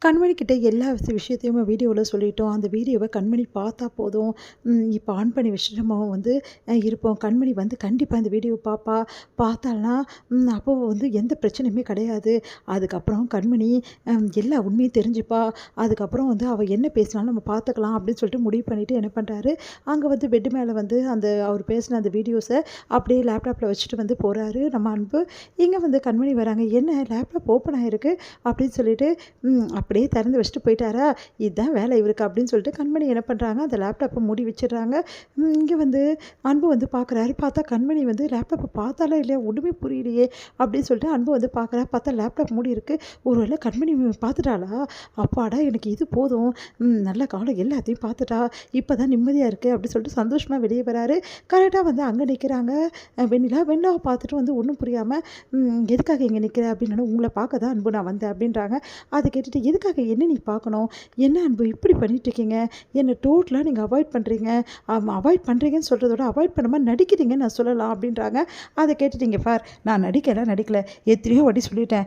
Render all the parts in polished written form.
கண்மணிக்கிட்ட எல்லா விஷயத்தையுமே வீடியோவில் சொல்லிட்டோம். அந்த வீடியோவை கண்மணி பார்த்தா போதும். இப்போ ஆன் பண்ணி வச்சுட்டு நம்ம வந்து இருப்போம். கண்மணி வந்து கண்டிப்பாக இந்த வீடியோ பார்த்தாள்னா அப்போ வந்து எந்த பிரச்சனையுமே கிடையாது. அதுக்கப்புறம் கண்மணி எல்லா உண்மையும் தெரிஞ்சுப்பா. அதுக்கப்புறம் வந்து அவள் என்ன பேசினாலும் நம்ம பார்த்துக்கலாம் அப்படின்னு சொல்லிட்டு முடிவு பண்ணிவிட்டு என்ன பண்ணுறாரு, அங்கே வந்து பெட்டு மேலே வந்து அந்த அவர் பேசின அந்த வீடியோஸை அப்படியே லேப்டாப்பில் வச்சுட்டு வந்து போகிறாரு நம்ம அன்பு. இங்கே வந்து கண்மணி வராங்க. என்ன லேப்டாப் ஓப்பன் ஆகிருக்கு அப்படின்னு சொல்லிட்டு அப்படியே திறந்து வச்சுட்டு போயிட்டாரா, இதுதான் வேலை இவருக்கு அப்படின்னு சொல்லிட்டு கண்மணி என்ன பண்ணுறாங்க, அந்த லேப்டாப்பை மூடி வச்சிடுறாங்க. இங்கே வந்து அன்பு வந்து பார்க்குறாரு. பார்த்தா கண்மணி வந்து லேப்டாப்பை பார்த்தாலே இல்லையா, ஒன்றுமே புரியலையே அப்படின்னு சொல்லிட்டு அன்பு வந்து பார்க்குறா. பார்த்தா லேப்டாப் மூடி இருக்குது. ஒருவேளை கண்மணி பார்த்துட்டாளா, அப்பாடா எனக்கு இது போதும், நல்ல காலம் எல்லாத்தையும் பார்த்துட்டா, இப்போ தான் நிம்மதியாக இருக்குது அப்படின்னு சொல்லிட்டு சந்தோஷமாக வெளியே வராரு. கரெக்டாக வந்து அங்கே நிற்கிறாங்க வெண்ணிலாவை பார்த்துட்டு வந்து ஒன்றும் புரியாமல் எதுக்காக இங்கே நிற்கிற அப்படின்னு, உங்களை பார்க்க தான் அன்பு நான் வந்தேன் அப்படின்றாங்க. அதை கேட்டுட்டு எதுக்காக என்ன நீ பார்க்கணும், என்ன அன்பு இப்படி பண்ணிட்டுருக்கீங்க, என்னை டோட்டலாக நீங்கள் அவாய்ட் பண்ணுறீங்க, அவாய்ட் பண்ணுறீங்கன்னு சொல்கிறதோட அவாய்ட் பண்ண மாதிரி நடிக்கிறீங்கன்னு நான் சொல்லலாம் அப்படின்றாங்க. அதை கேட்டுட்டீங்க பார், நான் நடிக்கலை எத்தனையோ வாட்டி சொல்லிட்டேன்,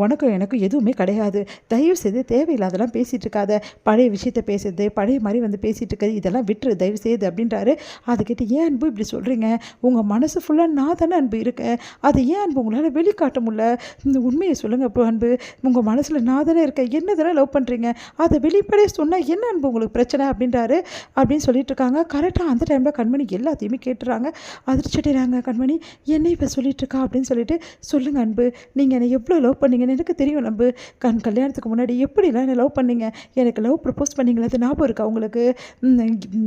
உனக்கும் எனக்கும் எதுவுமே கிடையாது, தயவு செய்து தேவையில்லாதெல்லாம் பேசிகிட்டு இருக்காத, பழைய விஷயத்தை பேசுறது, பழைய மாதிரி வந்து பேசிகிட்டு இருக்கிறது, இதெல்லாம் விட்டுரு தயவு செய்து அப்படின்றாரு. அதை கேட்டு ஏன் அன்பு இப்படி சொல்கிறீங்க, உங்கள் மனசு ஃபுல்லாக நான் தானே அன்பு இருக்கேன், அதை ஏன் அன்பு உங்களால் வெளிக்காட்ட முடியல, இந்த உண்மையை சொல்லுங்கள் இப்போ அன்பு, உங்கள் மனசில் நான் தானே இருக்கேன், என்ன தானே லவ் பண்ணுறீங்க, அதை வெளிப்படையாக சொன்னால் என்ன அன்பு உங்களுக்கு பிரச்சனை அப்படின்றாரு. அப்படின்னு சொல்லிட்டு இருக்காங்க. கரெக்டாக அந்த டைமில் கண்மணி எல்லாத்தையுமே கேட்டுறாங்க. அதிர்ச்சிடுறாங்க. கண்மணி என்ன இப்போ சொல்லிட்டு இருக்கா அப்படின்னு சொல்லிட்டு, சொல்லுங்கள் அன்பு, நீங்கள் என்னை எவ்வளோ லவ் பண்ணீங்கன்னு எனக்கு தெரியும் நம்பு, கல்யாணத்துக்கு முன்னாடி எப்படிலாம் என்னை லவ் பண்ணீங்க, எனக்கு லவ் ப்ரப்போஸ் பண்ணிங்களா, அது ஞாபகம் இருக்கா உங்களுக்கு,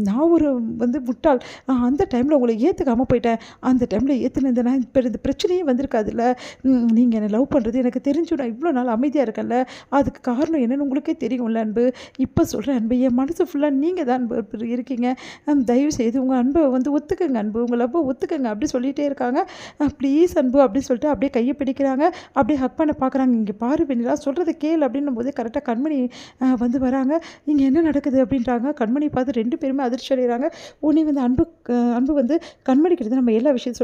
நான் ஒரு வந்து முட்டாள், அந்த டைமில் உங்களை ஏற்றுக்காமல் போயிட்டேன், அந்த டைமில் ஏற்றுனதுனா இப்போ இந்த பிரச்சனையே வந்திருக்காதுல்ல, நீங்கள் என்னை லவ் பண்ணுறது எனக்கு தெரிஞ்சு நான் இவ்வளோ நாள் அமைதியாக இருக்கேன்ல, அதுக்கு காரணம் என்னென்னு உங்களுக்கே தெரியும்ல அன்பு, இப்போ சொல்கிறேன் அன்பு, என் மனசு ஃபுல்லாக நீங்கள் தான் அன்பு இருக்கீங்க, தயவு செய்து உங்கள் அன்பை வந்து ஒத்துக்கங்க அன்பு, உங்கள் லவ்வை ஒத்துக்கங்க அப்படி சொல்லிகிட்டே இருக்காங்க. ப்ளீஸ் அன்பு அப்படின்னு சொல்லிட்டு அப்படியே கையை பிடிக்கிறாங்க, அப்படியே ஹக் பண்ண பார்க்குறாங்க. இங்கே பாரு வெண்ணிலா சொல்கிறத கேளு அப்படின்னும் போது கரெக்டாக கண்மணி வந்து வராங்க. இங்கே என்ன நடக்குது அப்படின்றாங்க. கண்மணி பார்த்து ரெண்டு பேருமே அதிர்ச்சி அடைகிறாங்க. உடனே வந்து அன்பு வந்து கண்மணி கிட்ட நம்ம எல்லா விஷயம்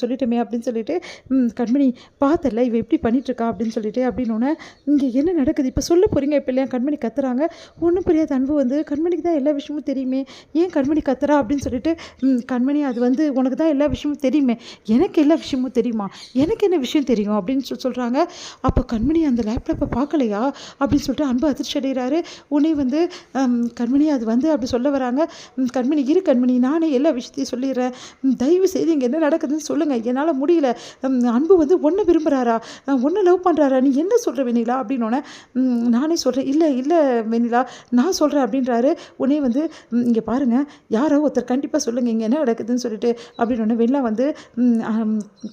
சொல்லிட்டோமே அப்படின்னு சொல்லிட்டு, கண்மணி பார்த்தல இவ எப்படி பண்ணிட்டுருக்கா அப்படின்னு சொல்லிட்டு, அப்படின்னோடனே இங்கே என்ன நடக்குது இப்போ சொல்ல போகிறீங்க இப்போ இல்லையா, கண்மணி கத்துறாங்க. ஒன்றும் புரியாத அன்பு வந்து கண்மணிக்கு தான் எல்லா விஷயமும் தெரியுமே, ஏன் கண்மணி கத்துறா அப்படின்னு சொல்லிட்டு, கண்மணி அது வந்து உனக்கு தான் எல்லா விஷயமும் தெரியுமே, எனக்கு எல்லா விஷயமும் தெரியுமா, எனக்கு என்ன விஷயம் தெரியும் அப்படின்னு சொல்கிறாங்க. அப்போ கண்மணி அந்த லேப்டாப்பை பார்க்கலையா அப்படின்னு சொல்லிட்டு அன்பு அதிர்ச்சி அடைகிறாரு. உடனே வந்து கண்மணி அது வந்து அப்படி சொல்ல வராங்க. கண்மணி இரு கண்மணி, நானே எல்லா விஷயத்தையும் சொல்லிடுறேன், தயவு செய்து இங்கே என்ன நடக்குதுன்னு சொல்லுங்கள், என்னால் முடியல, அன்பு வந்து ஒன்று விரும்புகிறாரா, ஒன்று லவ் பண்ணுறாரா, நீ என்ன சொல்கிற வெண்ணிலா அப்படின்னோடனே, நானே சொல்கிறேன், இல்லை வெண்ணிலா நான் சொல்கிறேன் அப்படின்றாரு. உடனே வந்து இங்கே பாருங்கள், யாரோ ஒருத்தர் கண்டிப்பாக சொல்லுங்கள் இங்கே என்ன நடக்குதுன்னு சொல்லிட்டு அப்படின்னோடனே வெண்ணிலா வந்து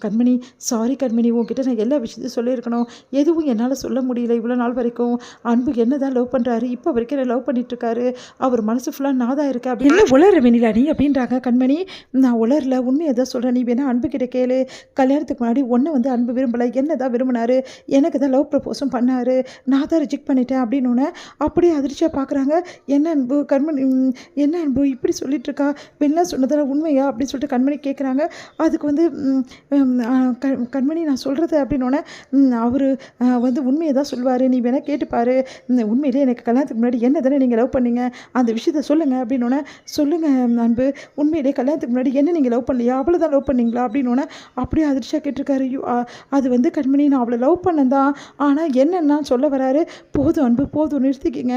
கண்மணி சாரி கண்மணி, உங்ககிட்ட நான் எல்லா விஷயத்தையும் சொல்லியிருக்கணும், எதுவும் என்னால் சொல்ல முடியல, இவ்வளோ நாள் வரைக்கும் அன்பு என்ன தான் லவ் பண்ணுறாரு, இப்போ வரைக்கும் என்ன லவ் பண்ணிட்டுருக்காரு, அவர் மனசு ஃபுல்லாக நான் தான் இருக்கேன் அப்படின்னு உளற வெண்ணிலா நீ அப்படின்றாங்க. கண்மணி நான் உளரல, உண்மையை தான் சொல்கிறேன், நீ வேணா அன்பு கிட்ட கேளு, கல்யாணத்துக்கு முன்னாடி ஒன்று வந்து அன்பு விரும்பலை, என்ன தான் விரும்பினாரு, எனக்கு தான் லவ் ப்ரப்போஸும் பண்ணார், நான் தான் ரிஜெக்ட் பண்ணிட்டேன் அப்படின்னு அப்படியே அதிர்ச்சியாக பார்க்குறாங்க. என்ன அன்பு கண்மணி, என்ன அன்பு இப்படி சொல்லிட்டு இருக்கா, வெண்ணிலா சொன்னதெல்லாம் உண்மையா அப்படின்னு சொல்லிட்டு கண்மணி கேட்குறாங்க. அதுக்கு வந்து கண்மணி நான் சொல்கிறது அப்படின்னோடனே, அவர் வந்து உண்மையை தான் சொல்லுவார், நீ வேணால் கேட்டுப்பார், உண்மையிலே எனக்கு கல்யாணத்துக்கு முன்னாடி என்ன தானே நீங்கள் லவ் பண்ணீங்க, அந்த விஷயத்த சொல்லுங்கள் அப்படின்னோடனே, சொல்லுங்கள் அன்பு உண்மையிலே கல்யாணத்துக்கு முன்னாடி என்ன நீங்கள் லவ் பண்ணலையா, அவ்வளோ தான் லவ் பண்ணீங்களா அப்படின்னோடனே அப்படியே அதிர்ச்சியாக கேட்டிருக்காரு. அது வந்து கண்மணி நான் அவளை லவ் பண்ணேன் தான், ஆனால் என்னென்னா சொல்ல வராரு, போதும் அன்பு போதும் நிறுத்திக்கிங்க,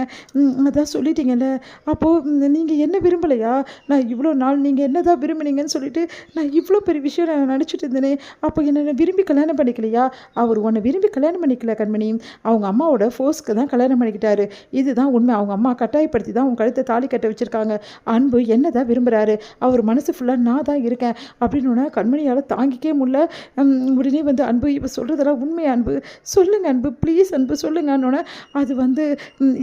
அதான் சொல்லிட்டீங்கல்ல, அப்போது நீங்கள் என்ன விரும்பலையா, நான் இவ்வளோ நாள் நீங்கள் என்ன தான் விரும்பினீங்கன்னு சொல்லிட்டு நான் இவ்வளோ பெரிய விஷயம் நான் நினச்சிட்டு இருந்தேனே, அப்போ என்ன விரும்பி கல்யாணம் பண்ணிக்கலையா, அவர் உன்னை விரும்பி கல்யாணம் பண்ணிக்கல கண்மணி, அவங்க அம்மாவோட ஃபோர்ஸ்க்கு தான் கல்யாணம் பண்ணிக்கிட்டாரு, இதுதான் உண்மை, அவங்க அம்மா கட்டாயப்படுத்தி தான் உங்கள் கழுத்தை தாலி கட்ட வச்சுருக்காங்க, அன்பு என்ன தான் விரும்புகிறாரு, அவர் மனசு ஃபுல்லாக நான் தான் இருக்கேன் அப்படின்னு கண்மணியால் தாங்கிக்கே முடியல. உடனே வந்து அன்பு இப்போ சொல்கிறதெல்லாம் உண்மையா அன்பு, சொல்லுங்கள் அன்பு ப்ளீஸ் அன்பு சொல்லுங்கன்னொன்னே, அது வந்து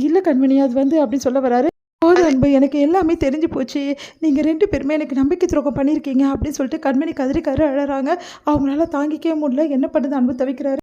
இல்லை கண்மணி அது வந்து அப்படின்னு சொல்ல வராரு. போதும் அன்பு எனக்கு எல்லாமே தெரிஞ்சு போச்சு, நீங்கள் ரெண்டு பேருமே எனக்கு நம்பிக்கை துரோகம் பண்ணியிருக்கீங்க அப்படின்னு சொல்லிட்டு கண்மணி கதறி அழறாங்க. அவங்களால தாங்கிக்கவே முடியல, என்ன பண்ணுறது அன்பு தவிக்கிறாரு.